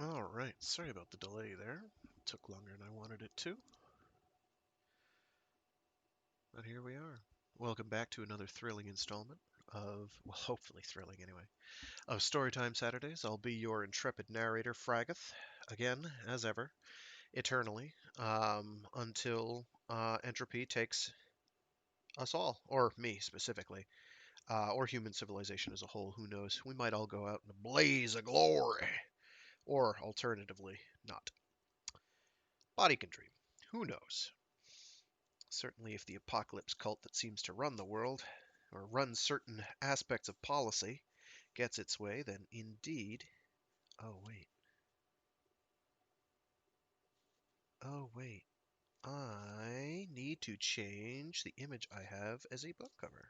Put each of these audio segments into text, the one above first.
Alright, sorry about the delay there. It took longer than I wanted it to. But here we are. Welcome back to another thrilling installment of, well, hopefully thrilling anyway, of Storytime Saturdays. I'll be your intrepid narrator, Fragath, again, as ever, eternally, until entropy takes us all, or me specifically, or human civilization as a whole. Who knows? We might all go out in a blaze of glory, or alternatively, not. Body can dream. Who knows? Certainly, if the apocalypse cult that seems to run the world, or runs certain aspects of policy, gets its way, then indeed. Oh, wait. Oh, wait. I need to change the image I have as a book cover.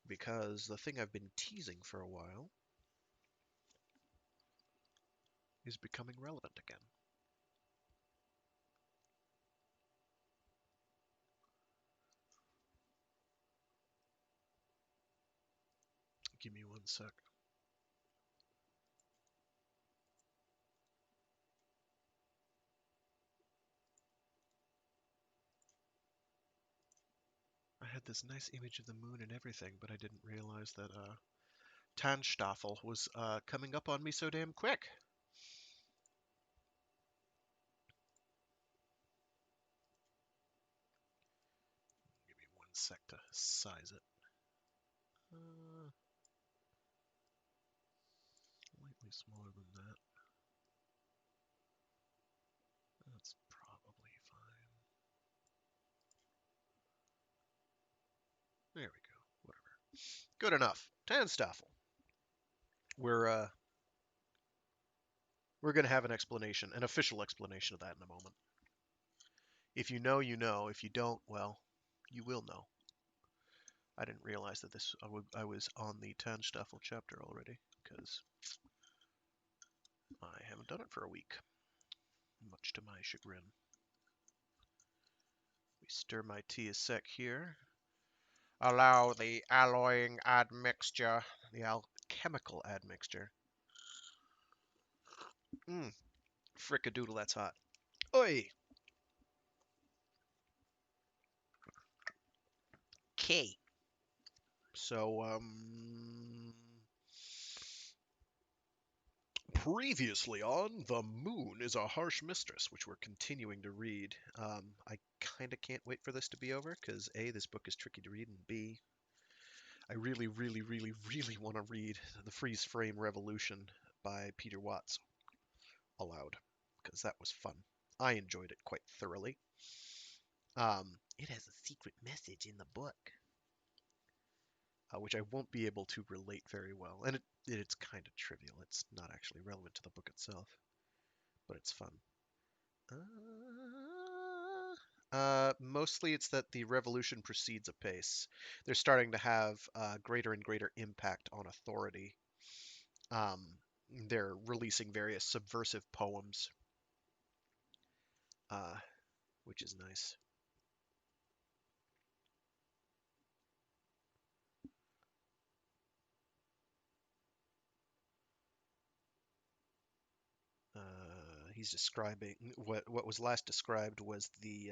Because the thing I've been teasing for a while is becoming relevant again. Give me one sec. I had this nice image of the moon and everything, but I didn't realize that Tannstaffel was coming up on me so damn quick. Give me one sec to size it. Slightly smaller than that. That's probably fine. There we go. Whatever. Good enough. Tannstaffel. We're going to have an explanation, an official explanation of that in a moment. If you know, you know. If you don't, well, you will know. I didn't realize that I was on the Tannstaffel chapter already, because I haven't done it for a week, much to my chagrin. We stir my tea a sec here. Allow the alloying admixture, the alchemical admixture. Frickadoodle, that's hot. Oi! Okay. So, previously on The Moon is a Harsh Mistress, which we're continuing to read. I kind of can't wait for this to be over, because A, this book is tricky to read, and B, I really, really, really, really want to read The Freeze Frame Revolution by Peter Watts aloud, because that was fun. I enjoyed it quite thoroughly. It has a secret message in the book, which I won't be able to relate very well. And it's kind of trivial. It's not actually relevant to the book itself, but it's fun. Mostly it's that the revolution proceeds apace. They're starting to have greater and greater impact on authority. Um, they're releasing various subversive poems, which is nice. He's describing what was last described was the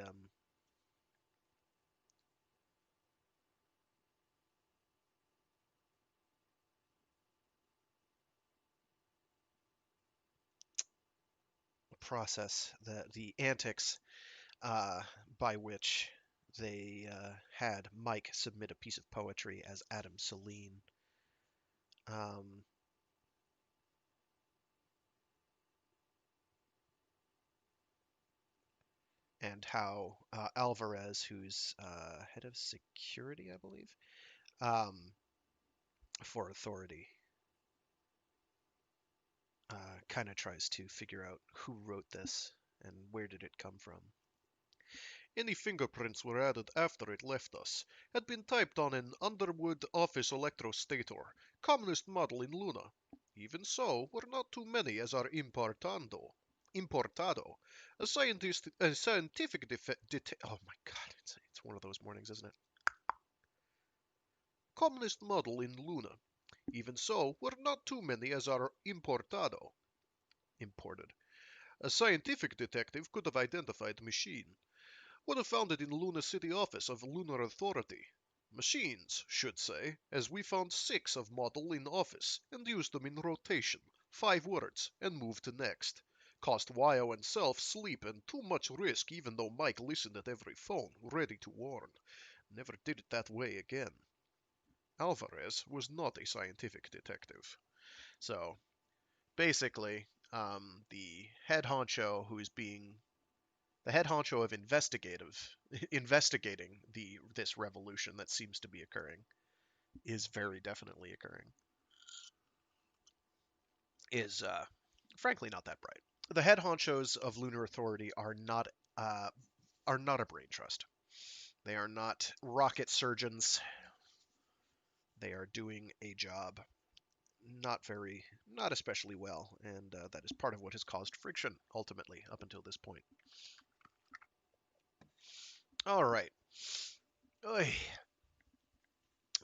process, the antics by which they had Mike submit a piece of poetry as Adam Celine. Um, and how Alvarez, who's head of security, I believe, um, for authority, kind of tries to figure out who wrote this and where did it come from. Any fingerprints were added after it left us, had been typed on an Underwood office electrostator, commonest model in Luna. Even so, were not too many as are importado. A scientific oh my god, it's one of those mornings, isn't it? Commonest model in Luna. Even so, were not too many as are importado. Imported. A scientific detective could have identified the machine. Would have found it in Luna City office of Lunar Authority. Machines, should say, as we found 6 of model in office and used them in rotation, 5 words, and moved to next. Cost Wyo and self sleep and too much risk even though Mike listened at every phone, ready to warn. Never did it that way again. Alvarez was not a scientific detective. So, basically, the head honcho who is being the head honcho of investigating this revolution that seems to be occurring is very definitely occurring is frankly not that bright. The head honchos of Lunar Authority uh, are not a brain trust. They are not rocket surgeons. They are doing a job not especially well, and that is part of what has caused friction ultimately up until this point. All right. Oy.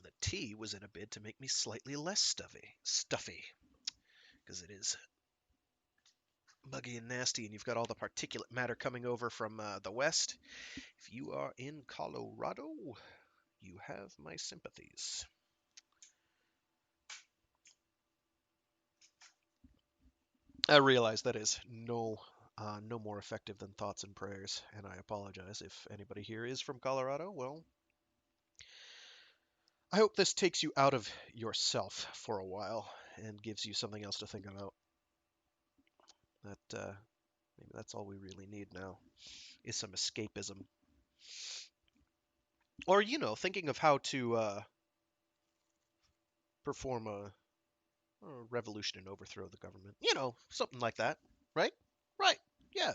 The tea was in a bid to make me slightly less stuffy, because it is muggy and nasty, and you've got all the particulate matter coming over from the west. If you are in Colorado, you have my sympathies. I realize that is no more effective than thoughts and prayers, and I apologize if anybody here is from Colorado. Well, I hope this takes you out of yourself for a while and gives you something else to think about. That maybe that's all we really need now is some escapism, or thinking of how to perform a revolution and overthrow the government. Something like that, right? Right. Yeah.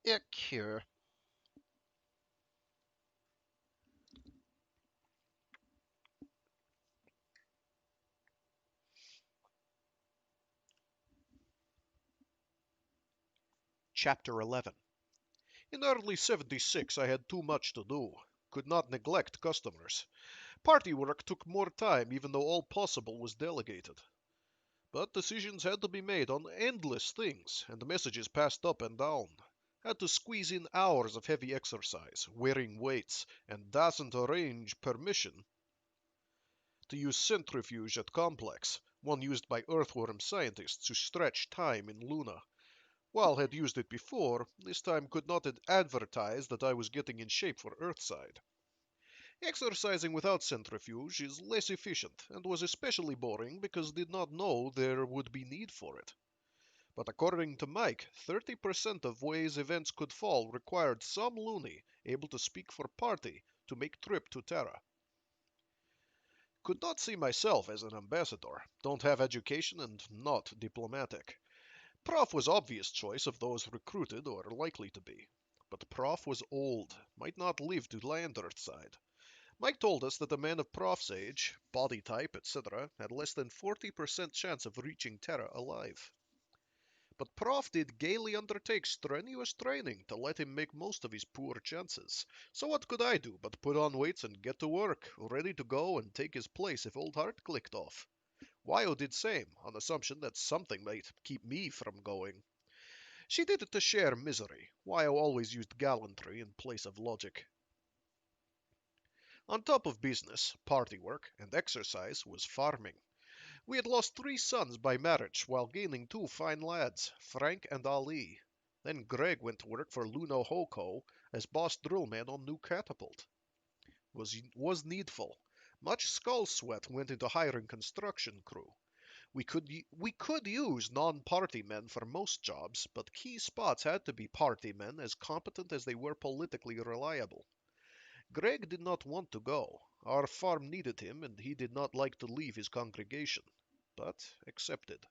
Yeah. Cure. Chapter 11. In early '76 I had too much to do. Could not neglect customers. Party work took more time even though all possible was delegated. But decisions had to be made on endless things and messages passed up and down. Had to squeeze in hours of heavy exercise, wearing weights, and doesn't arrange permission to use centrifuge at Complex, one used by Earthworm scientists to stretch time in Luna. While had used it before, this time could not advertise that I was getting in shape for Earthside. Exercising without centrifuge is less efficient and was especially boring because did not know there would be need for it. But according to Mike, 30% of ways events could fall required some loony able to speak for party to make trip to Terra. Could not see myself as an ambassador, don't have education and not diplomatic. Prof was obvious choice of those recruited or likely to be. But Prof was old, might not live to land Earthside. Mike told us that a man of Prof's age, body type, etc., had less than 40% chance of reaching Terra alive. But Prof did gaily undertake strenuous training to let him make most of his poor chances. So what could I do but put on weights and get to work, ready to go and take his place if old Hart clicked off? Wyo did same, on assumption that something might keep me from going. She did it to share misery. Wyo always used gallantry in place of logic. On top of business, party work, and exercise was farming. We had lost 3 sons by marriage while gaining 2 fine lads, Frank and Ali. Then Gregg went to work for Luno Hoko as boss drillman on new catapult. Was needful. Much skull sweat went into hiring construction crew. We could use non-party men for most jobs, but key spots had to be party men as competent as they were politically reliable. Gregg did not want to go. Our farm needed him, and he did not like to leave his congregation, but accepted.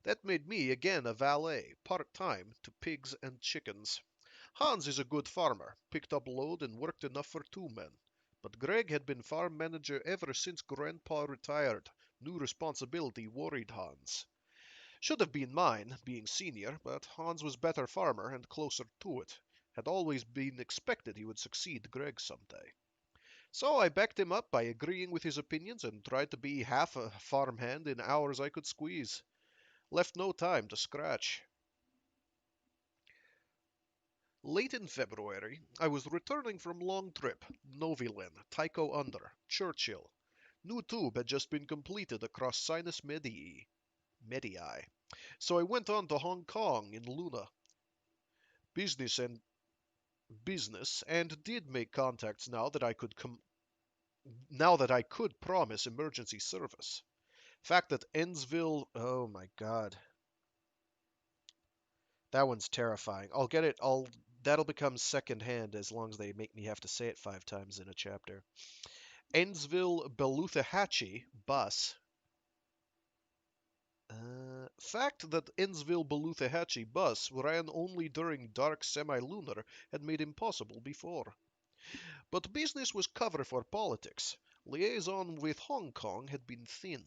That made me again a valet, part-time, to pigs and chickens. Hans is a good farmer, picked up load and worked enough for 2 men. But Gregg had been farm manager ever since Grandpa retired. New responsibility worried Hans. Should have been mine, being senior, but Hans was better farmer and closer to it. Had always been expected he would succeed Gregg someday. So I backed him up by agreeing with his opinions and tried to be half a farmhand in hours I could squeeze. Left no time to scratch. Late in February, I was returning from long trip. Novilin, Tycho Under, Churchill. New tube had just been completed across Sinus Medii. So I went on to Hong Kong in Luna. Business and business, and did make contacts now that I could promise emergency service. Fact that Ennsville, oh my god, that one's terrifying. I'll get it. That'll become secondhand as long as they make me have to say it 5 times in a chapter. Ennsville Beluthahatchee bus. Fact that Ennsville Beluthahatchee bus ran only during dark semi-lunar had made impossible before. But business was cover for politics. Liaison with Hong Kong had been thin.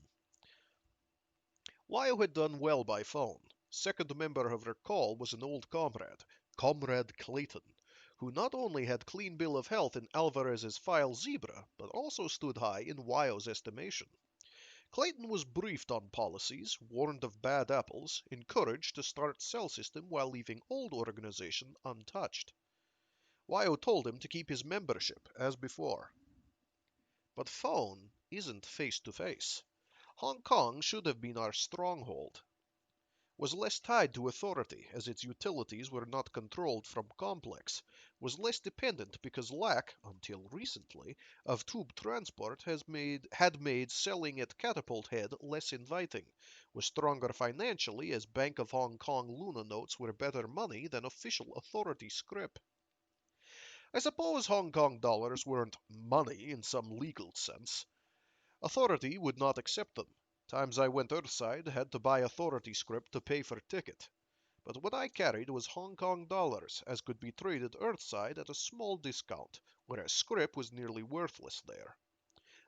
Wyo had done well by phone. Second member of her call was an old comrade, Comrade Clayton, who not only had clean bill of health in Alvarez's file Zebra, but also stood high in Wyo's estimation. Clayton was briefed on policies, warned of bad apples, encouraged to start cell system while leaving old organization untouched. Wyo told him to keep his membership, as before. But phone isn't face-to-face. Hong Kong should have been our stronghold. Was less tied to authority, as its utilities were not controlled from complex, was less dependent because lack, until recently, of tube transport had made selling at Catapult Head less inviting, was stronger financially as Bank of Hong Kong Luna notes were better money than official authority scrip. I suppose Hong Kong dollars weren't money in some legal sense. Authority would not accept them. Times I went Earthside had to buy authority script to pay for ticket. But what I carried was Hong Kong dollars, as could be traded Earthside at a small discount, whereas scrip was nearly worthless there.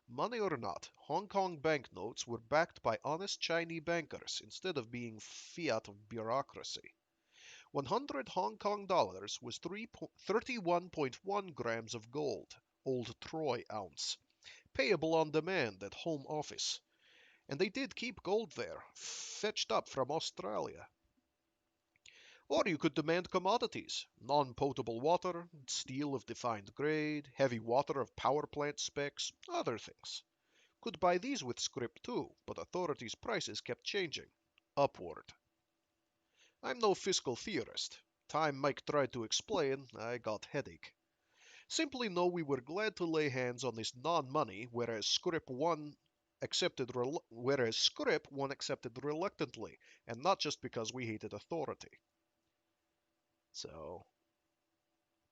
Money or not, Hong Kong banknotes were backed by honest Chinese bankers instead of being fiat of bureaucracy. 100 Hong Kong dollars was 31.1 grams of gold, old Troy ounce, payable on demand at home office. And they did keep gold there, fetched up from Australia. Or you could demand commodities, non-potable water, steel of defined grade, heavy water of power plant specs, other things. Could buy these with scrip too, but authorities' prices kept changing. Upward. I'm no fiscal theorist. Time Mike tried to explain, I got headache. Simply know we were glad to lay hands on this non-money, whereas scrip one accepted reluctantly, and not just because we hated authority. So,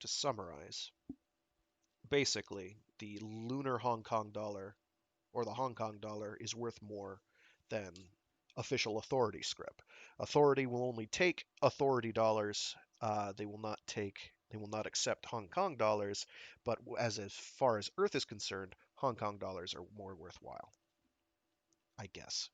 to summarize, basically, the lunar Hong Kong dollar, or the Hong Kong dollar, is worth more than official authority scrip. Authority will only take authority dollars. They will not accept Hong Kong dollars, but as far as Earth is concerned, Hong Kong dollars are more worthwhile, I guess.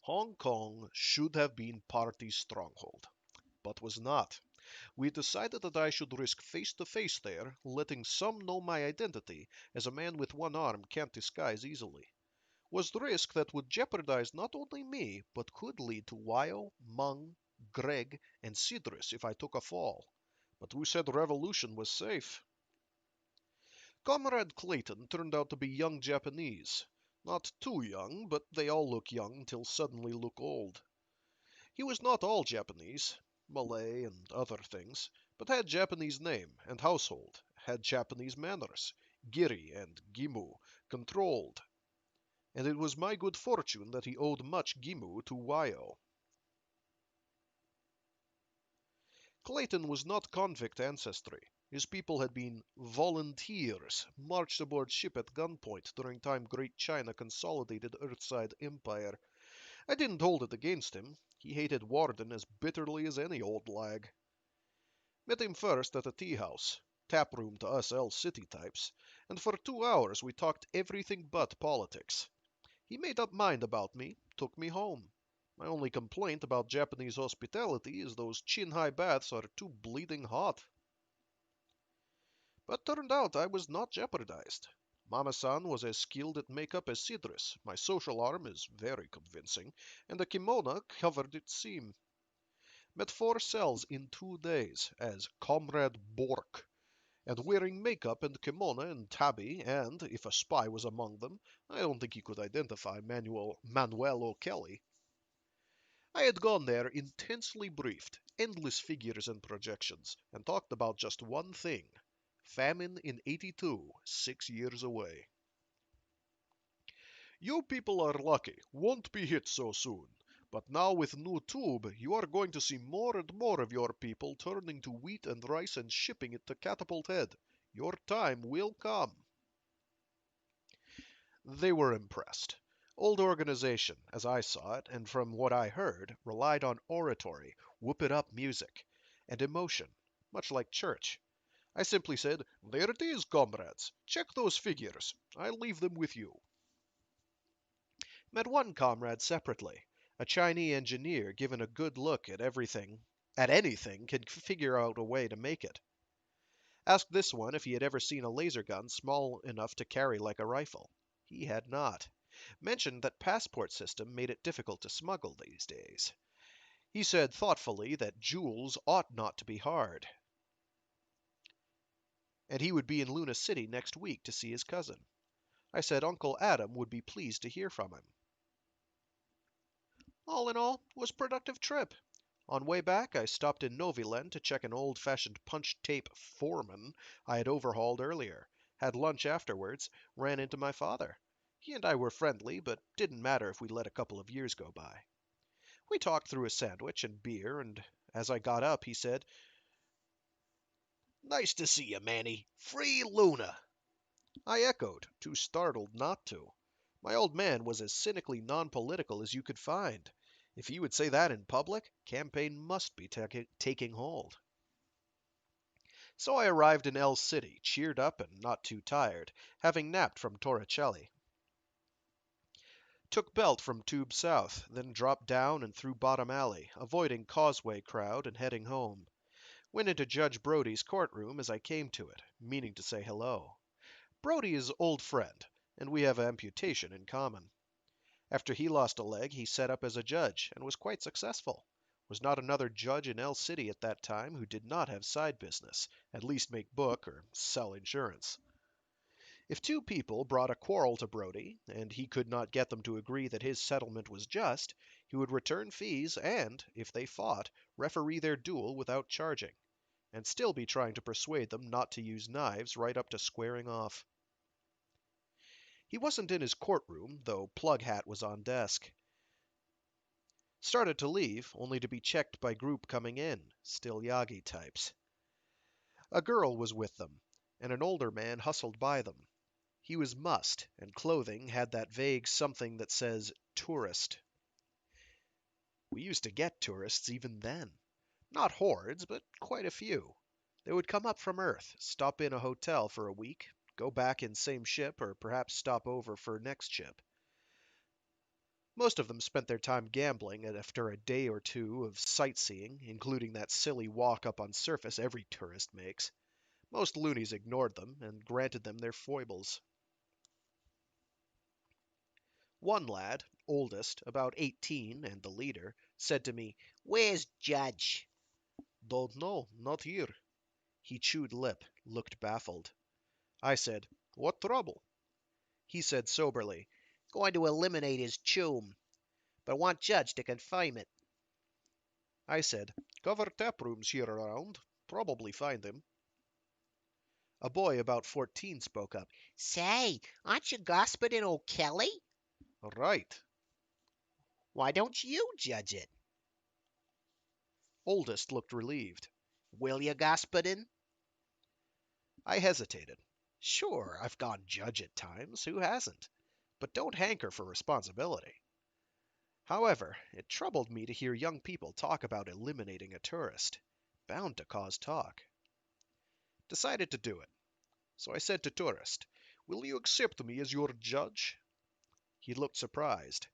Hong Kong should have been party's stronghold, but was not. We decided that I should risk face-to-face there, letting some know my identity, as a man with one arm can't disguise easily. Was the risk that would jeopardize not only me, but could lead to Wyo, Mung, Gregg, and Sidris if I took a fall. But who said revolution was safe? Comrade Clayton turned out to be young Japanese. Not too young, but they all look young until suddenly look old. He was not all Japanese, Malay and other things, but had Japanese name and household, had Japanese manners, giri and gimu, controlled, and it was my good fortune that he owed much gimu to Wyo. Clayton was not convict ancestry. His people had been volunteers, marched aboard ship at gunpoint during time Great China consolidated Earthside Empire. I didn't hold it against him. He hated Warden as bitterly as any old lag. Met him first at a tea house, tap room to us L City types, and for 2 hours we talked everything but politics. He made up mind about me, took me home. My only complaint about Japanese hospitality is those chin-high baths are too bleeding hot. But turned out I was not jeopardized. Mama-san was as skilled at makeup as Sidris. My social arm is very convincing, and the kimono covered its seam. Met 4 cells in 2 days as Comrade Bork, and wearing makeup and kimono and tabi, and, if a spy was among them, I don't think he could identify Manuel O'Kelly. I had gone there intensely briefed, endless figures and projections, and talked about just one thing: famine in '82, 6 years away. You people are lucky, won't be hit so soon. But now with new tube, you are going to see more and more of your people turning to wheat and rice and shipping it to Catapult Head. Your time will come. They were impressed. Old organization, as I saw it, and from what I heard, relied on oratory, whoop-it-up music, and emotion, much like church. I simply said, "There it is, comrades. Check those figures. I'll leave them with you." Met one comrade separately, a Chinese engineer given a good look at anything, can figure out a way to make it. Asked this one if he had ever seen a laser gun small enough to carry like a rifle. He had not. Mentioned that passport system made it difficult to smuggle these days. He said thoughtfully that jewels ought not to be hard, and he would be in Luna City next week to see his cousin. I said Uncle Adam would be pleased to hear from him. All in all, it was a productive trip. On way back, I stopped in Noviland to check an old-fashioned punch-tape Foreman I had overhauled earlier, had lunch afterwards, ran into my father. He and I were friendly, but didn't matter if we let a couple of years go by. We talked through a sandwich and beer, and as I got up, he said, "Nice to see you, Manny. Free Luna." I echoed, too startled not to. My old man was as cynically non-political as you could find. If he would say that in public, campaign must be taking hold. So I arrived in El City, cheered up and not too tired, having napped from Torricelli. Took Belt from Tube South, then dropped down and through Bottom Alley, avoiding Causeway crowd and heading home. Went into Judge Brody's courtroom as I came to it, meaning to say hello. Brody is old friend, and we have amputation in common. After he lost a leg, he set up as a judge, and was quite successful. Was not another judge in El City at that time who did not have side business, at least make book or sell insurance. If two people brought a quarrel to Brody, and he could not get them to agree that his settlement was just, he would return fees and, if they fought, referee their duel without charging, and still be trying to persuade them not to use knives right up to squaring off. He wasn't in his courtroom, though Plug Hat was on desk. Started to leave, only to be checked by group coming in, still Yagi types. A girl was with them, and an older man hustled by them. He was mussed, and clothing had that vague something that says tourist. We used to get tourists even then. Not hordes, but quite a few. They would come up from Earth, stop in a hotel for a week, go back in same ship, or perhaps stop over for next ship. Most of them spent their time gambling, and after a day or two of sightseeing, including that silly walk up on surface every tourist makes, most loonies ignored them and granted them their foibles. One lad, oldest, about 18 and the leader, said to me, "Where's Judge?" "Don't know, not here." He chewed lip, looked baffled. I said, "What trouble?" He said soberly, "Going to eliminate his chum, but want Judge to confirm it." I said, "Cover tap rooms here around. Probably find him." A boy about 14 spoke up. Say, aren't you gossiping O'Kelly? "Right." Why don't you judge it? Oldest looked relieved. Will you gossiping? I hesitated. Sure, I've gone judge at times, who hasn't? But don't hanker for responsibility. However, it troubled me to hear young people talk about eliminating a tourist. Bound to cause talk. Decided to do it. So I said to tourist, "Will you accept me as your judge?" He looked surprised.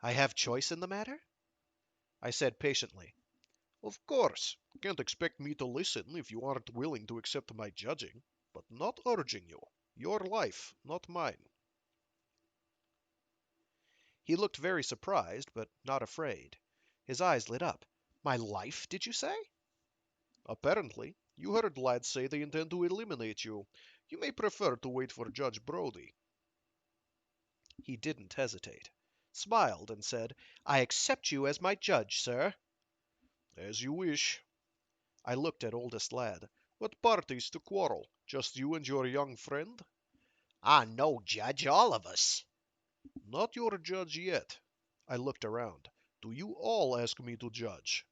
"I have choice in the matter?" I said patiently, "Of course. Can't expect me to listen if you aren't willing to accept my judging. not urging you. Your life, not mine. He looked very surprised, but not afraid. His eyes lit up. My life, did you say? Apparently, you heard lads say they intend to eliminate you. You may prefer to wait for Judge Brody. He didn't hesitate. Smiled and said, I accept you as my judge, sir. As you wish. I looked at oldest lad. What party's to quarrel? Just you and your young friend? Ah, no, Judge, all of us. Not your judge yet. I looked around. Do you all ask me to judge?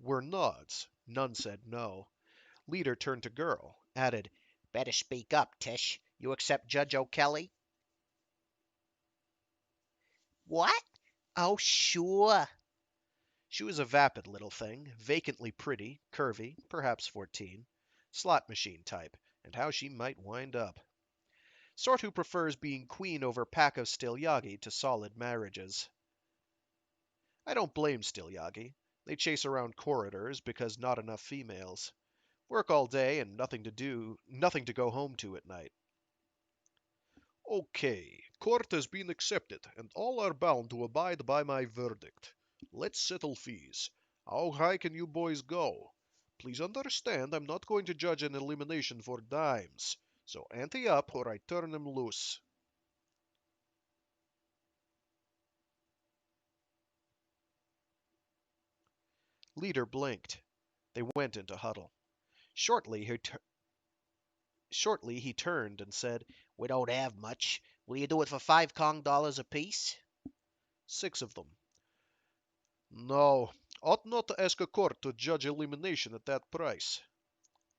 Were nods. None said no. Leader turned to girl, added, Better speak up, Tish. You accept Judge O'Kelly? What? Oh, sure. She was a vapid little thing, vacantly pretty, curvy, perhaps 14. Slot machine type, and how she might wind up. Sort who prefers being queen over pack of Stilyagi to solid marriages. I don't blame Stilyagi. They chase around corridors because not enough females. Work all day and nothing to do, nothing to go home to at night. Okay, court has been accepted, and all are bound to abide by my verdict. Let's settle fees. How high can you boys go? Please understand, I'm not going to judge an elimination for dimes, so ante up or I turn them loose. Leader blinked. They went into huddle. Shortly he turned and said, We don't have much. Will you do it for $5 apiece? 6 of them. No, ought not to ask a court to judge elimination at that price.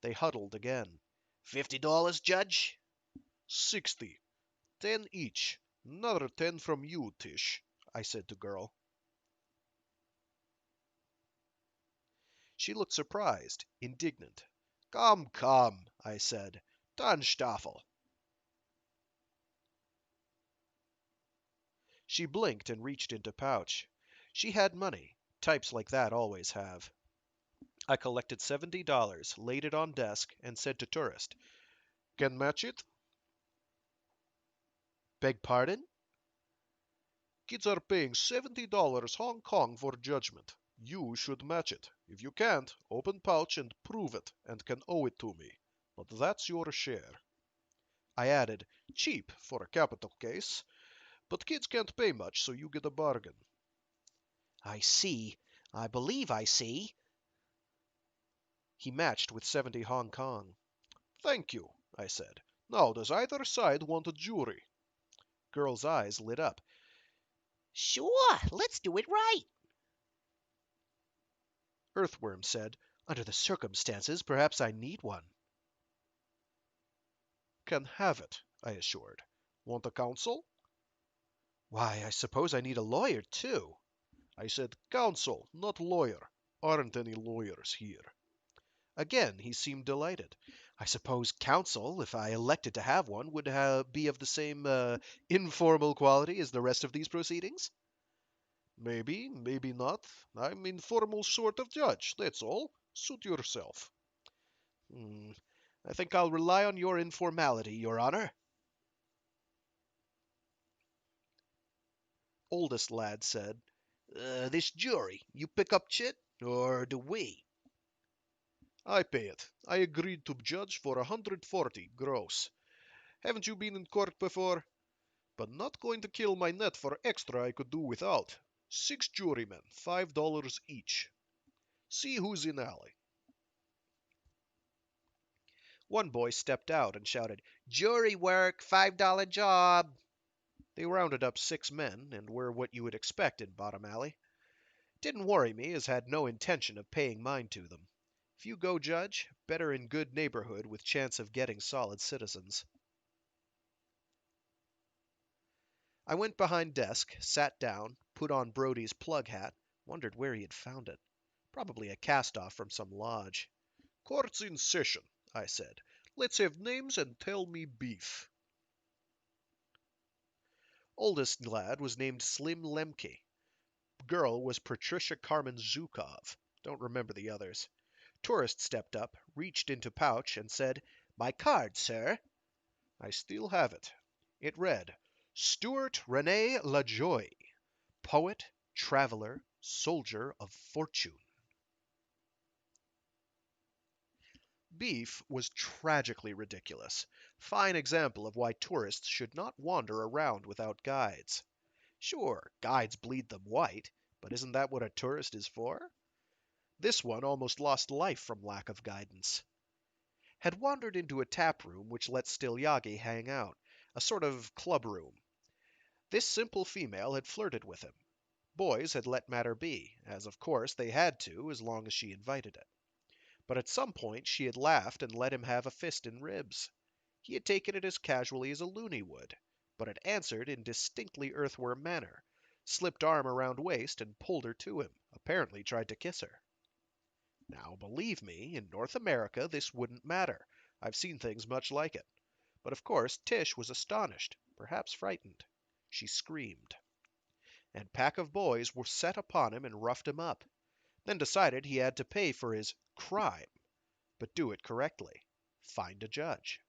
They huddled again. $50, Judge? 60. 10 each. Another 10 from you, Tish, I said to girl. She looked surprised, indignant. Come, I said. Tannstaffel. She blinked and reached into pouch. She had money. Types like that always have. I collected $70, laid it on desk, and said to tourist, Can match it? Beg pardon? Kids are paying $70 Hong Kong for judgment. You should match it. If you can't, open pouch and prove it, and can owe it to me. But that's your share. I added, Cheap for a capital case. But kids can't pay much, so you get a bargain. I see. I believe I see. He matched with 70 Hong Kong. Thank you, I said. Now, does either side want a jury? Girl's eyes lit up. Sure, let's do it right. Earthworm said, Under the circumstances, perhaps I need one. Can have it, I assured. Want a counsel? Why, I suppose I need a lawyer, too. I said counsel, not lawyer. Aren't any lawyers here. Again he seemed delighted. I suppose counsel, if I elected to have one, would be of the same informal quality as the rest of these proceedings? Maybe, maybe not. I'm informal sort of judge, that's all. Suit yourself. Hmm. I think I'll rely on your informality, Your Honor. Oldest lad said, This jury, you pick up chit, or do we? I pay it. I agreed to judge for 140 gross. Haven't you been in court before? But not going to kill my net for extra I could do without. 6 jurymen, $5 each. See who's in alley. One boy stepped out and shouted, Jury work, $5 job. They rounded up 6 men and were what you would expect in Bottom Alley. Didn't worry me, as had no intention of paying mine to them. If you go judge, better in good neighborhood with chance of getting solid citizens. I went behind desk, sat down, put on Brody's plug hat, wondered where he had found it. Probably a cast-off from some lodge. Court's in session, I said. Let's have names and tell me beef. Oldest lad was named Slim Lemke. Girl was Patricia Carmen Zhukov. Don't remember the others. Tourist stepped up, reached into pouch, and said, "My card, sir." I still have it. It read, Stuart Rene LaJoie, poet, traveler, soldier of fortune. Beef was tragically ridiculous. Fine example of why tourists should not wander around without guides. Sure, guides bleed them white, but isn't that what a tourist is for? This one almost lost life from lack of guidance. Had wandered into a tap room which let Stilyagi hang out, a sort of club room. This simple female had flirted with him. Boys had let matter be, as of course they had to as long as she invited it. But at some point she had laughed and let him have a fist in ribs. He had taken it as casually as a loony would, but had answered in distinctly earthworm manner, slipped arm around waist and pulled her to him, apparently tried to kiss her. Now, believe me, in North America this wouldn't matter. I've seen things much like it. But of course Tish was astonished, perhaps frightened. She screamed. And pack of boys were set upon him and roughed him up, then decided he had to pay for his crime, but do it correctly. Find a judge.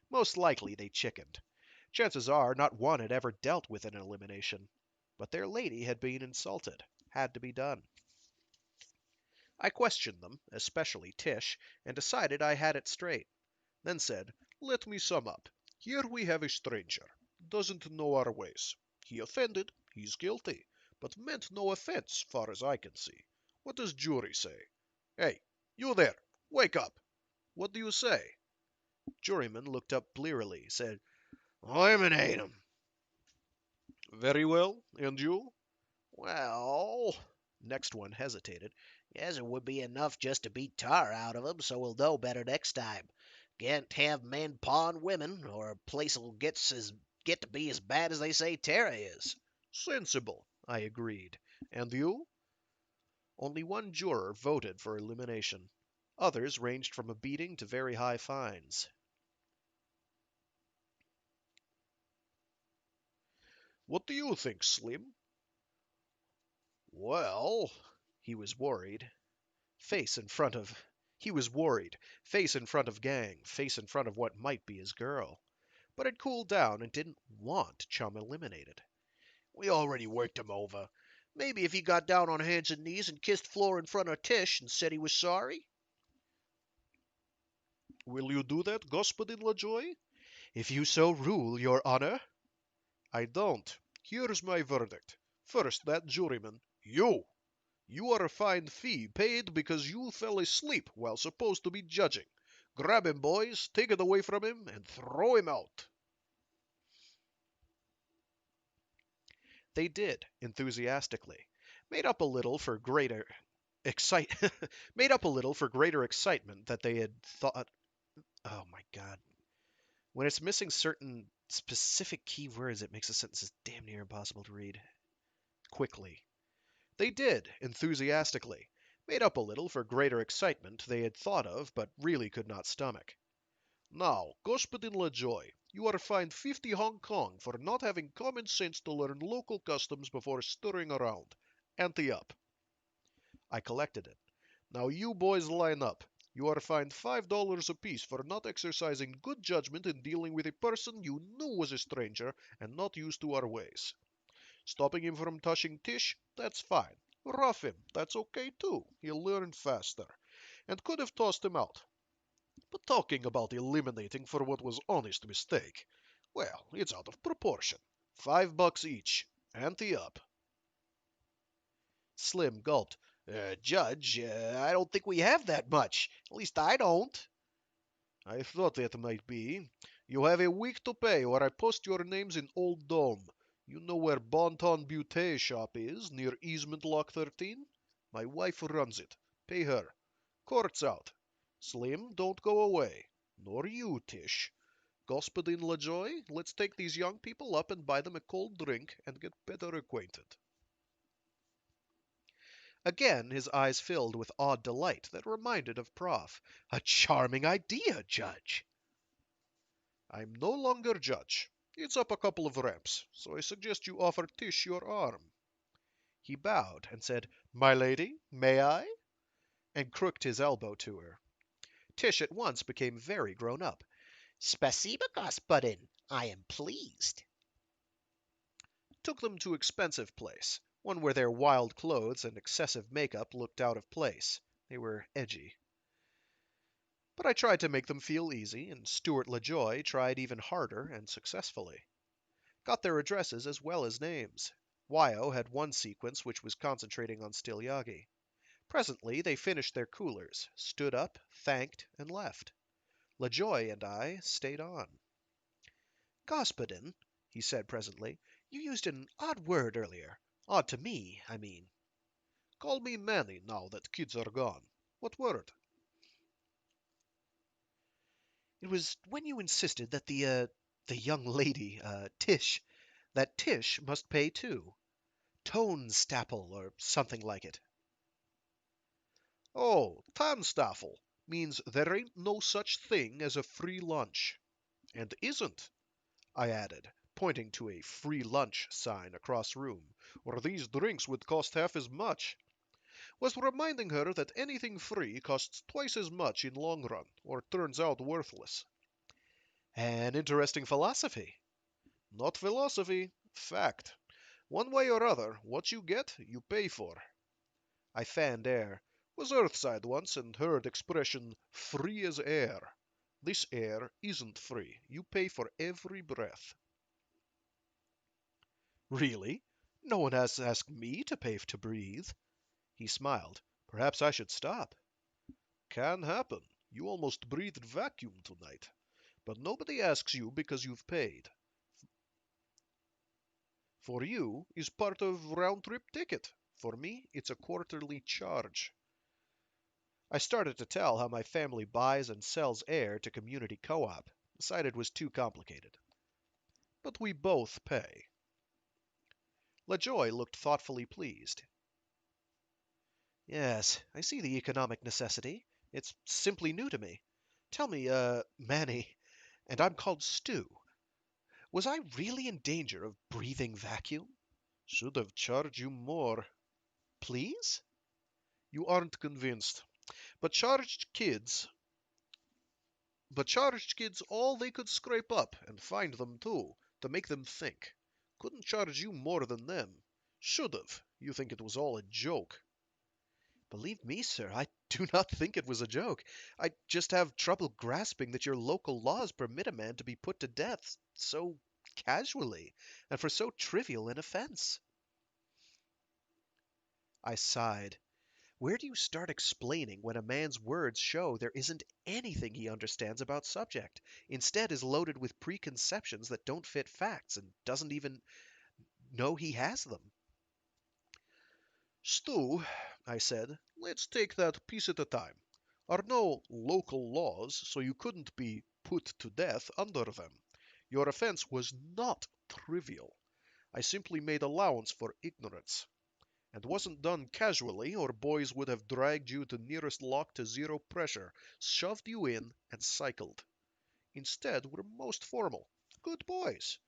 Most likely they chickened. Chances are not one had ever dealt with an elimination. But their lady had been insulted. Had to be done. I questioned them, especially Tish, and decided I had it straight. Then said, Let me sum up. Here we have a stranger. Doesn't know our ways. He offended. He's guilty. But meant no offense, far as I can see. What does jury say? Hey, you there. Wake up. What do you say? Juryman looked up blearily, said, Eliminate him. Very well. And you? Well, Next one hesitated. yes, it would be enough just to beat tar out of him, so we'll know better next time. Can't have men pawn women, or a place'll get to be as bad as they say Tara is. Sensible, I agreed. And you? Only one juror voted for elimination. Others ranged from a beating to very high fines. What do you think, Slim? Well, He was worried. Face in front of. He was worried. Face in front of gang. Face in front of what might be his girl. But had cooled down and didn't want Chum eliminated. we already worked him over. Maybe if he got down on hands and knees and kissed floor in front of Tish and said he was sorry. Will you do that, Господин LaJoy? If you so rule, your honor. I don't. Here's my verdict. First, that juryman. You! You are a fine fee paid because you fell asleep while supposed to be judging. Grab him, boys, take it away from him, and throw him out. They did, enthusiastically. Made up a little for greater excite made up a little for greater excitement that they had thought. Oh my god. When it's missing certain specific key words, it makes the sentences damn near impossible to read quickly. They did, enthusiastically. Made up a little for greater excitement they had thought of but really could not stomach. Now, Господин LaJoy, you are fined 50 Hong Kong for not having common sense to learn local customs before stirring around. Ante up. I collected it. Now you boys line up. You are fined $5 apiece for not exercising good judgment in dealing with a person you knew was a stranger and not used to our ways. Stopping him from touching Tish, that's fine. Rough him, that's okay too. He'll learn faster. And could have tossed him out. But talking about eliminating for what was honest mistake, well, it's out of proportion. $5 each. Ante up. Slim gulped. Judge, I don't think we have that much. At least I don't. I thought that might be. You have a week to pay, or I post your names in Old Dome. You know where Bonton Butte shop is, near Easement Lock 13? My wife runs it. Pay her. Court's out. Slim, don't go away. Nor you, Tish. Господин LaJoy, let's take these young people up and buy them a cold drink and get better acquainted. Again his eyes filled with odd delight that reminded of Prof. A charming idea, Judge. I'm no longer judge. It's up a couple of ramps, so I suggest you offer Tish your arm. He bowed and said, My lady, may I? and crooked his elbow to her. Tish at once became very grown up. Spasiba, господин. I am pleased. Took them to expensive place, one where their wild clothes and excessive makeup looked out of place. They were edgy. But I tried to make them feel easy, and Stuart LaJoy tried even harder and successfully. Got their addresses as well as names. Wyo had one sequence which was concentrating on Stilyagi. Presently they finished their coolers, stood up, thanked, and left. LaJoy and I stayed on. Господин, he said presently, you used an odd word earlier. Odd to me, I mean. Call me Manny now that kids are gone. What word? It was when you insisted that the young lady, Tish, that Tish must pay too. Tonestaple or something like it. Oh, Tanstaffel means there ain't no such thing as a free lunch. And isn't, I added, pointing to a free lunch sign across room, or these drinks would cost half as much. Was reminding her that anything free costs twice as much in long run, or turns out worthless. An interesting philosophy. Not philosophy, fact. One way or other, what you get, you pay for. I fanned air. Was Earthside once and heard expression free as air. This air isn't free. You pay for every breath. Really? No one has asked me to pay to breathe. He smiled. Perhaps I should stop. Can happen. You almost breathed vacuum tonight. But nobody asks you because you've paid. For you is part of round-trip ticket. For me, it's a quarterly charge. I started to tell how my family buys and sells air to community co-op. Decided it was too complicated. But we both pay. LaJoy looked thoughtfully pleased. Yes, I see the economic necessity. It's simply new to me. Tell me, Manny, and I'm called Stu. Was I really in danger of breathing vacuum? Should have charged you more. Please? You aren't convinced. But charged kids all they could scrape up, and find them too, to make them think. Couldn't charge you more than them. Should have. You think it was all a joke. Believe me, sir, I do not think it was a joke. I just have trouble grasping that your local laws permit a man to be put to death so casually, and for so trivial an offense. I sighed. Where do you start explaining when a man's words show there isn't anything he understands about subject, instead is loaded with preconceptions that don't fit facts and doesn't even know he has them? Stu, I said, let's take that piece at a time. Are no local laws, so you couldn't be put to death under them. Your offense was not trivial. I simply made allowance for ignorance. And wasn't done casually, or boys would have dragged you to nearest lock to zero pressure, shoved you in, and cycled. Instead, we're most formal. Good boys.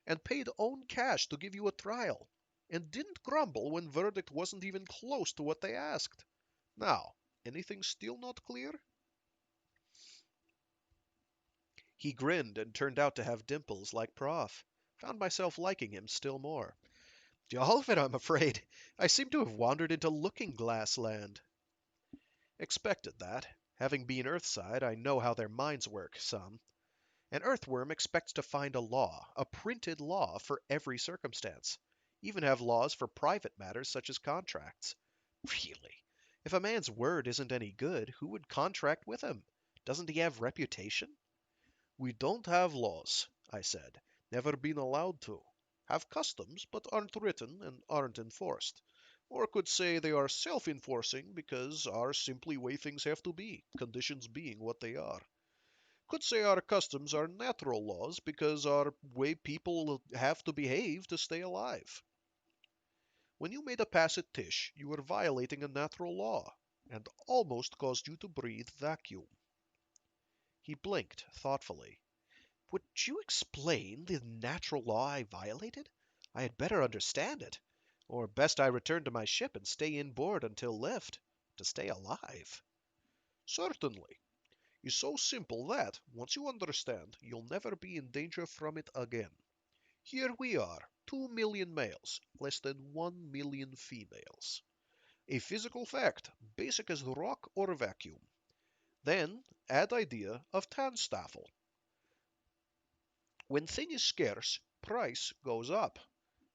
And paid own cash to give you a trial. And didn't grumble when verdict wasn't even close to what they asked. Now, anything still not clear? He grinned and turned out to have dimples like Prof. Found myself liking him still more. All of it, I'm afraid. I seem to have wandered into Looking-Glass land. Expected that. Having been Earthside, I know how their minds work, some. An earthworm expects to find a law, a printed law, for every circumstance. Even have laws for private matters such as contracts. Really? If a man's word isn't any good, who would contract with him? Doesn't he have reputation? We don't have laws, I said. Never been allowed to. Have customs, but aren't written and aren't enforced. Or could say they are self-enforcing because are simply way things have to be, conditions being what they are. Could say our customs are natural laws because are way people have to behave to stay alive. When you made a pass at Tish, you were violating a natural law, and almost caused you to breathe vacuum. He blinked thoughtfully. Would you explain the natural law I violated? I had better understand it. Or best I return to my ship and stay inboard until lift. To stay alive? Certainly. It's so simple that, once you understand, you'll never be in danger from it again. Here we are, 2 million males, less than 1 million females. A physical fact, basic as rock or vacuum. Then add idea of Tannstaffel. When thing is scarce, price goes up.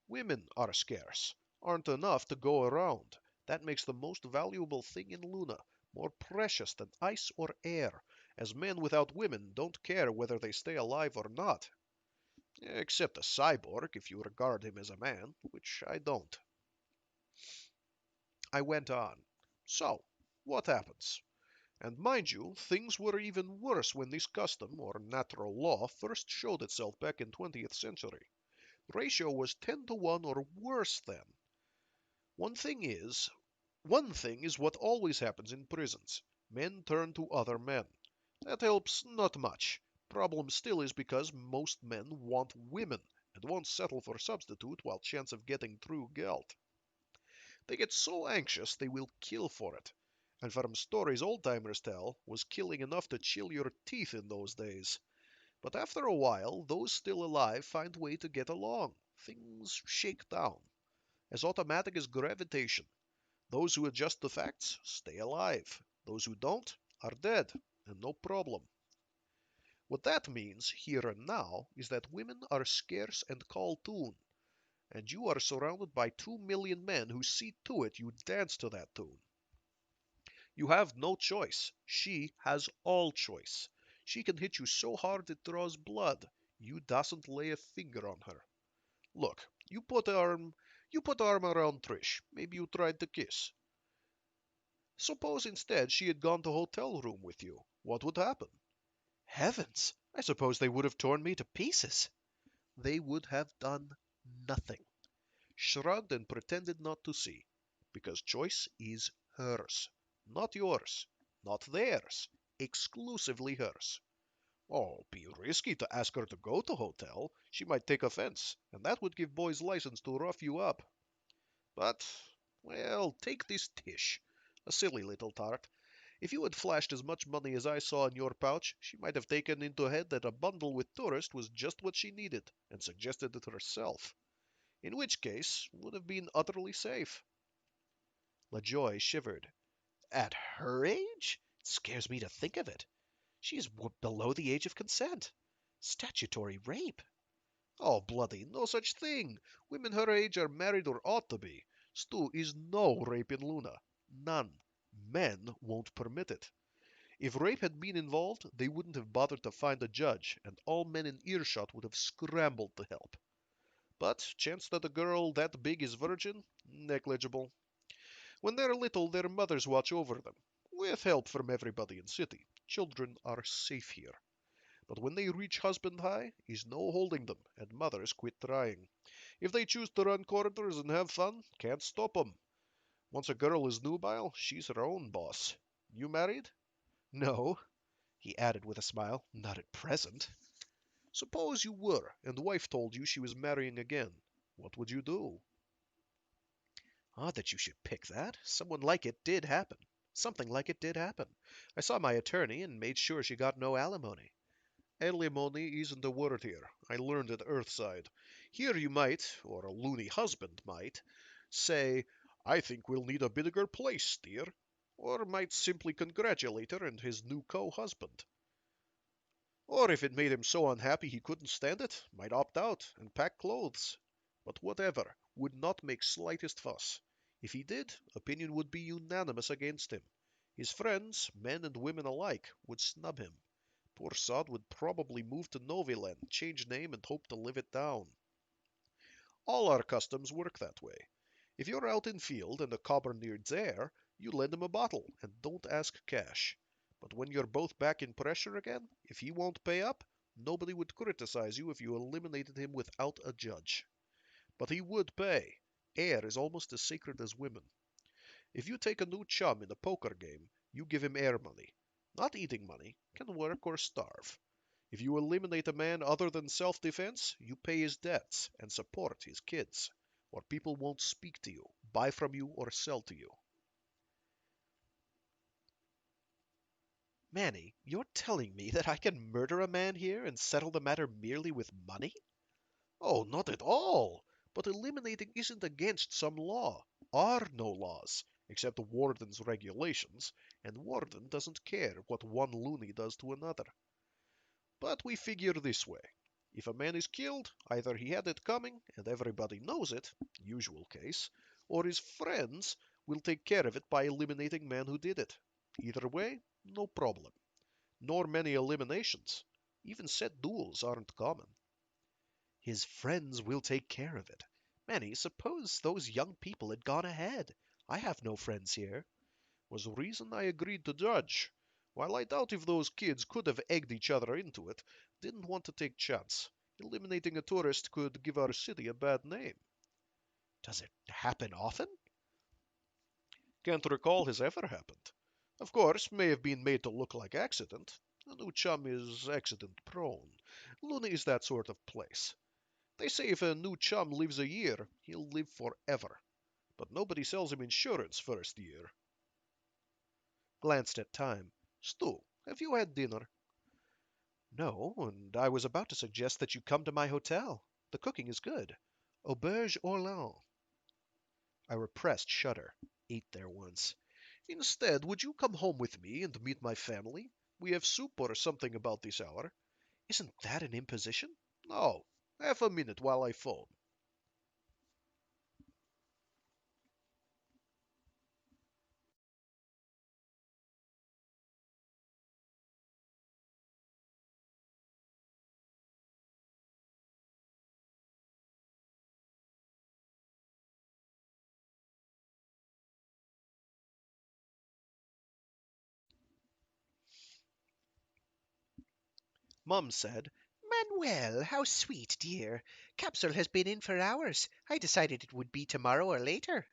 Women are scarce, aren't enough to go around. That makes the most valuable thing in Luna more precious than ice or air, as men without women don't care whether they stay alive or not. Except a cyborg, if you regard him as a man, which I don't. I went on. So, what happens? And mind you, things were even worse when this custom, or natural law, first showed itself back in 20th century. Ratio was 10 to 1 or worse then. One thing is, One thing is what always happens in prisons. Men turn to other men. That helps not much. Problem still is because most men want women and won't settle for substitute while chance of getting through gelt. They get so anxious they will kill for it. And from stories old timers tell, was killing enough to chill your teeth in those days. But after a while, those still alive find way to get along. Things shake down. As automatic as gravitation. Those who adjust to facts stay alive. Those who don't are dead, and no problem. What that means, here and now, is that women are scarce and call tune, and you are surrounded by 2 million men who see to it you dance to that tune. You have no choice. She has all choice. She can hit you so hard it draws blood. You doesn't lay a finger on her. Look, you put arm around Trish. Maybe you tried to kiss. Suppose instead she had gone to hotel room with you. What would happen? Heavens! I suppose they would have torn me to pieces. They would have done nothing. Shrugged and pretended not to see. Because choice is hers. Not yours. Not theirs. Exclusively hers. Oh, be risky to ask her to go to hotel. She might take offense, and that would give boys license to rough you up. But, well, take this Tish. A silly little tart. If you had flashed as much money as I saw in your pouch, she might have taken into head that a bundle with tourist was just what she needed, and suggested it herself. In which case, would have been utterly safe. LaJoy shivered. At her age? It scares me to think of it. She is below the age of consent. Statutory rape. Oh, bloody, no such thing. Women her age are married or ought to be. Stu is no rape in Luna. None. Men won't permit it. If rape had been involved, they wouldn't have bothered to find a judge, and all men in earshot would have scrambled to help. But chance that a girl that big is virgin? Negligible. When they're little, their mothers watch over them, with help from everybody in city. Children are safe here. But when they reach husband high, is no holding them, and mothers quit trying. If they choose to run corridors and have fun, can't stop 'em. Once a girl is nubile, she's her own boss. You married? No, he added with a smile, not at present. Suppose you were, and wife told you she was marrying again. What would you do? Odd that you should pick that. Someone like it did happen. Something like it did happen. I saw my attorney and made sure she got no alimony. Alimony isn't a word here. I learned it Earthside. Here you might, or a loony husband might, say, I think we'll need a bigger place, dear. Or might simply congratulate her and his new co-husband. Or if it made him so unhappy he couldn't stand it, might opt out and pack clothes. But whatever, would not make slightest fuss. If he did, opinion would be unanimous against him. His friends, men and women alike, would snub him. Poor sod would probably move to Noviland, change name, and hope to live it down. All our customs work that way. If you're out in field and a cobber needs air, you lend him a bottle and don't ask cash. But when you're both back in pressure again, if he won't pay up, nobody would criticize you if you eliminated him without a judge. But he would pay. Air is almost as sacred as women. If you take a new chum in a poker game, you give him air money. Not eating money, can work or starve. If you eliminate a man other than self-defense, you pay his debts and support his kids, or people won't speak to you, buy from you, or sell to you. Manny, you're telling me that I can murder a man here and settle the matter merely with money? Oh, not at all. But eliminating isn't against some law. Are no laws, except the warden's regulations, and warden doesn't care what one loony does to another. But we figure this way. If a man is killed, either he had it coming and everybody knows it, usual case, or his friends will take care of it by eliminating man who did it. Either way, no problem. Nor many eliminations. Even set duels aren't common. His friends will take care of it. Manny, suppose those young people had gone ahead. I have no friends here. Was the reason I agreed to judge. While I doubt if those kids could have egged each other into it, didn't want to take chance. Eliminating a tourist could give our city a bad name. Does it happen often? Can't recall has ever happened. Of course, may have been made to look like accident. A new chum is accident prone. Luna is that sort of place. They say if a new chum lives a year, he'll live forever. But nobody sells him insurance first year. Glanced at time. Stu, have you had dinner? No, and I was about to suggest that you come to my hotel. The cooking is good. Auberge Orleans. I repressed shudder. Ate there once. Instead, would you come home with me and meet my family? We have soup or something about this hour. Isn't that an imposition? No, half a minute while I phone. Mum said, Manuel, how sweet, dear. Capsule has been in for hours. I decided it would be tomorrow or later.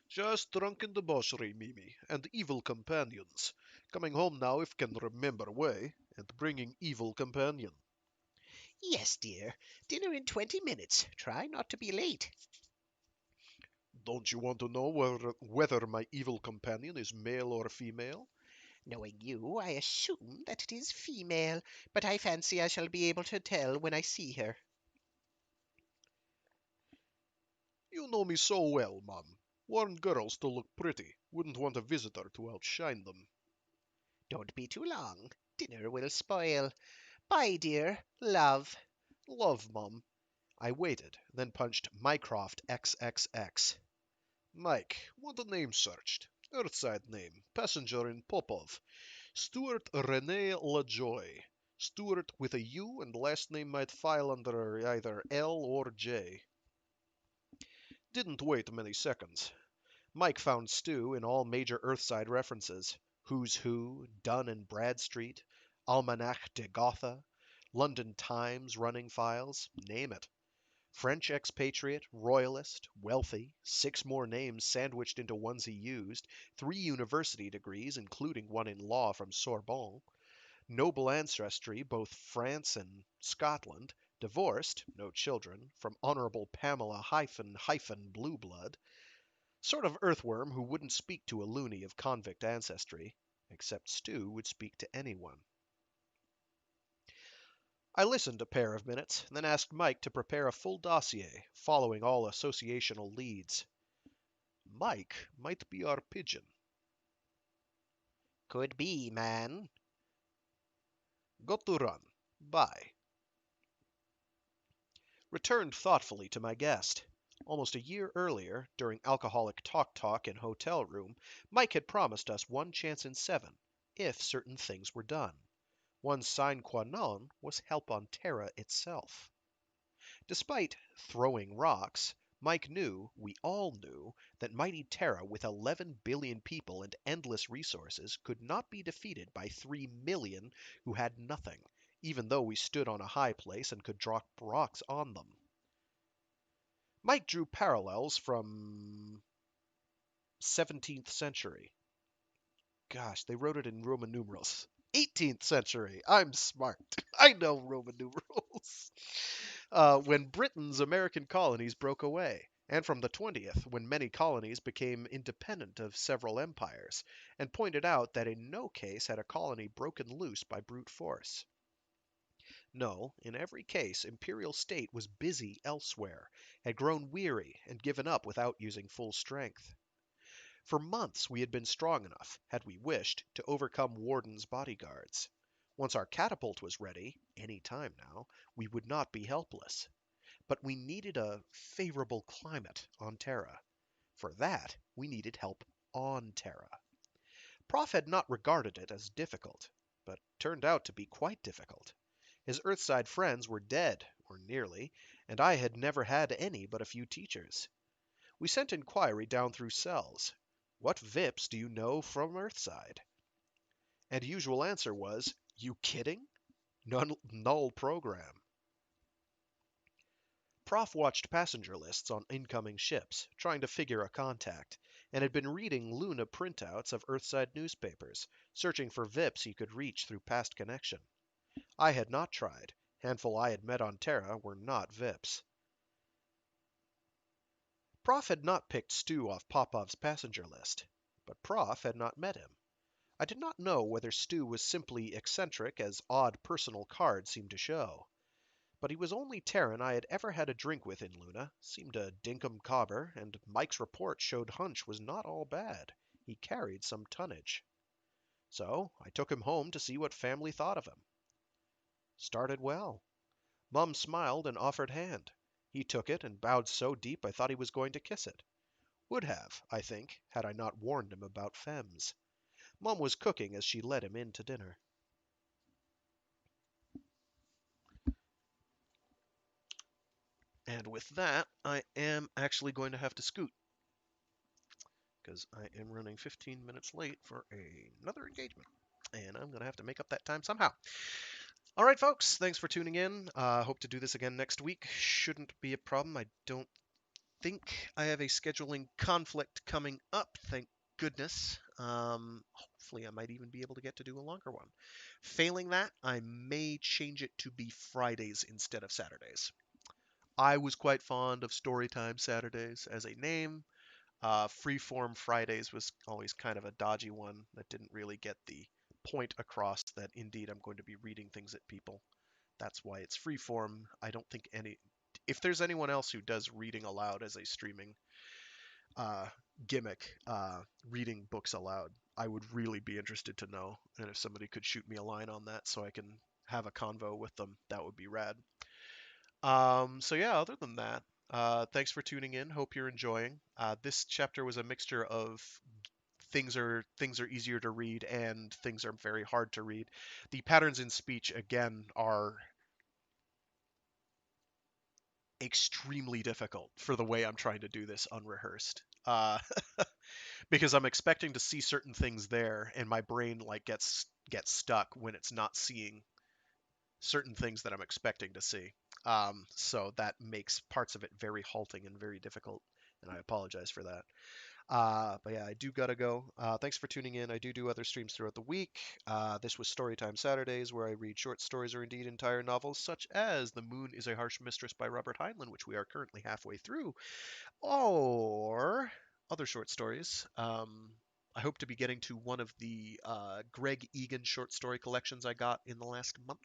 Just drunk in debauchery, Mimi, and evil companions. Coming home now if can remember way, and bringing evil companion. Yes, dear. Dinner in 20 minutes. Try not to be late. Don't you want to know whether my evil companion is male or female? Knowing you, I assume that it is female, but I fancy I shall be able to tell when I see her. You know me so well, Mum. Warn girls to look pretty. Wouldn't want a visitor to outshine them. Don't be too long. Dinner will spoil. Bye, dear. Love. Love, Mum. I waited, then punched Mycroft XXX. Mike, want a name searched. Earthside name. Passenger in Popov. Stuart Rene LaJoy. Stuart with a U and last name might file under either L or J. Didn't wait many seconds. Mike found Stu in all major Earthside references. Who's Who, Dun and Bradstreet, Almanach de Gotha, London Times running files, name it. French expatriate, royalist, wealthy, 6 more names sandwiched into ones he used, 3 university degrees, including one in law from Sorbonne, noble ancestry, both France and Scotland, divorced, no children, from Honorable Pamela Blue Blood, sort of earthworm who wouldn't speak to a loony of convict ancestry, except Stu would speak to anyone. I listened a pair of minutes, then asked Mike to prepare a full dossier, following all associational leads. Mike might be our pigeon. Could be, man. Got to run. Bye. Returned thoughtfully to my guest. Almost a year earlier, during alcoholic talk in hotel room, Mike had promised us one chance in 7, if certain things were done. One sine qua non was help on Terra itself. Despite throwing rocks, Mike knew, we all knew, that mighty Terra with 11 billion people and endless resources could not be defeated by 3 million who had nothing, even though we stood on a high place and could drop rocks on them. Mike drew parallels from 17th century. Gosh, they wrote it in Roman numerals. 18th century. I'm smart. I know Roman numerals. When Britain's American colonies broke away, and from the 20th, when many colonies became independent of several empires, and pointed out that in no case had a colony broken loose by brute force. No, in every case, imperial state was busy elsewhere, had grown weary, and given up without using full strength. For months we had been strong enough, had we wished, to overcome Warden's bodyguards. Once our catapult was ready, any time now, we would not be helpless. But we needed a favorable climate on Terra. For that, we needed help on Terra. Prof had not regarded it as difficult, but turned out to be quite difficult. His Earthside friends were dead, or nearly, and I had never had any but a few teachers. We sent inquiry down through cells. What VIPs do you know from Earthside? And usual answer was, you kidding? Null program. Prof watched passenger lists on incoming ships, trying to figure a contact, and had been reading Luna printouts of Earthside newspapers, searching for VIPs he could reach through past connection. I had not tried. Handful I had met on Terra were not VIPs. Prof had not picked Stu off Popov's passenger list, but Prof had not met him. I did not know whether Stu was simply eccentric, as odd personal cards seemed to show. But he was only Terran I had ever had a drink with in Luna, seemed a dinkum cobber, and Mike's report showed Hunch was not all bad. He carried some tonnage. So I took him home to see what family thought of him. Started well. Mum smiled and offered hand. He took it and bowed so deep I thought he was going to kiss it. Would have, I think, had I not warned him about femmes. Mum was cooking as she led him in to dinner. And with that, I am actually going to have to scoot because I am running 15 minutes late for another engagement. And I'm going to have to make up that time somehow. All right, folks, thanks for tuning in. Hope to do this again next week. Shouldn't be a problem. I don't think I have a scheduling conflict coming up, thank goodness. Hopefully, I might even be able to get to do a longer one. Failing that, I may change it to be Fridays instead of Saturdays. I was quite fond of Storytime Saturdays as a name. Freeform Fridays was always kind of a dodgy one that didn't really get the point across that indeed I'm going to be reading things at people. That's why it's freeform. I don't think if there's anyone else who does reading aloud as a streaming uh, gimmick, reading books aloud, I would really be interested to know. And if somebody could shoot me a line on that so I can have a convo with them, that would be rad. So yeah, other than that, thanks for tuning in. Hope you're enjoying. This chapter was a mixture of things are easier to read and things are very hard to read. The patterns in speech again are extremely difficult for the way I'm trying to do this unrehearsed. Because I'm expecting to see certain things there, and my brain like gets stuck when it's not seeing certain things that I'm expecting to see. So that makes parts of it very halting and very difficult, and I apologize for that. But yeah, I do gotta go. Thanks for tuning in. I do other streams throughout the week. This was Storytime Saturdays, where I read short stories or indeed entire novels, such as The Moon is a Harsh Mistress by Robert Heinlein, which we are currently halfway through, or other short stories. I hope to be getting to one of the Gregg Egan short story collections I got in the last month,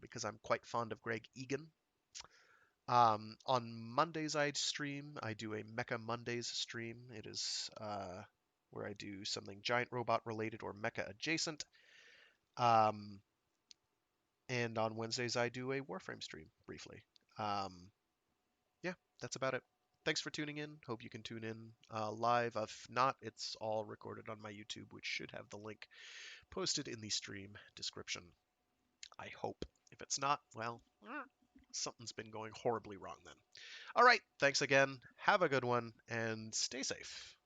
because I'm quite fond of Gregg Egan. On Mondays I stream. I do a Mecha Mondays stream. It is where I do something giant robot related or mecha adjacent. Um, and on Wednesdays I do a Warframe stream briefly. Yeah, that's about it. Thanks for tuning in. Hope you can tune in live. If not, it's all recorded on my YouTube, which should have the link posted in the stream description. I hope. If it's not, well, something's been going horribly wrong then. All right, thanks again. Have a good one and stay safe.